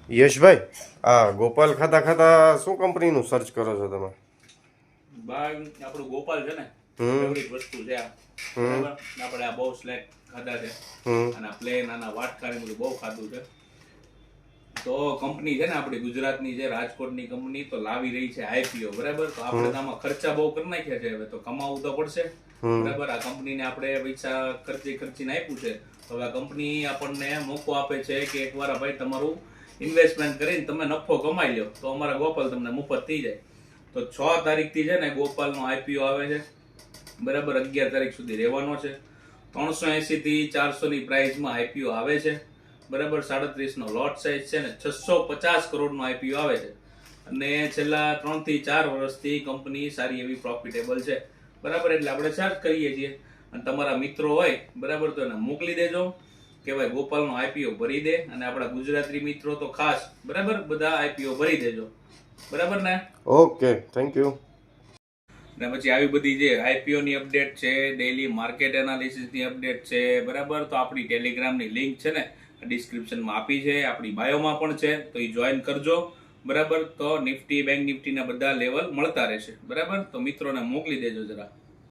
યશભાઈ, આ ગોપાલ ખાતા ખાતા શું કંપનીનું સર્ચ કરો છો તમે? બાર આપણું ગોપાલ છે ને, હમ ફેવરિટ વસ્તુ છે આ. બરાબર, આપણે આ બહુ સ્લેક ખાધા છે અને આ પ્લેન આના વાટકારી બધું બહુ ખાધું છે. તો કંપની છે ને આપણી ગુજરાતની છે, રાજકોટની કંપની તો લાવી રહી છે આઈપીઓ. બરાબર, તો આપણે આમાં ખર્ચા બહુ કરી નાખ્યા છે, હવે તો કમાવું તો પડશે. બરાબર, આ કંપનીને આપણે પૈસા ખર્ચીને આપ્યું છે, હવે આ કંપની આપણને મોકો આપે છે કે એકવાર ભાઈ તમારું ઇન્વેસ્ટમેન્ટ કરીને તમે નફો કમાઈ લો તો અમારા ગોપાલ તમને મુફત થઈ જાય. તો 6 તારીખથી છે ને ગોપાલનો આઈપીઓ આવે છે. બરાબર, 11 તારીખ સુધી રહેવાનો છે. 380 થી 400 ની પ્રાઇસમાં આઈપીઓ આવે છે. બરાબર, 37 નો લોટ સાઇઝ છે ને 650 કરોડનો આઈપીઓ આવે છે. અને છેલ્લા 3 થી 4 વર્ષથી કંપની સારી એવી પ્રોફિટેબલ છે. બરાબર, એટલે આપણે ચાર્જ કરીએ છીએ. અને તમારા મિત્રો હોય બરાબર તો એને મોકલી દેજો કે ભાઈ ગોપાલનો આઈપીઓ ભરી દે. અને આપણા ગુજરાતી મિત્રો તો ખાસ બરાબર બધા આઈપીઓ ભરી દેજો. બરાબર ને? Okay, thank you. અને પછી આવી બધી જે આઈપીઓ ની અપડેટ છે, ડેઈલી માર્કેટ એનાલિસિસ ની અપડેટ છે, બરાબર, તો આપણી ટેલિગ્રામની લિંક છે ને ડિસ્ક્રિપ્શનમાં આપી છે, આપણી બાયોમાં પણ છે, તો એ જોઈન કરજો. બરાબર, તો નિફ્ટી બેંક નિફ્ટીના બધા લેવલ મળતા રહેશે. બરાબર, તો મિત્રોને મોકલી દેજો જરા.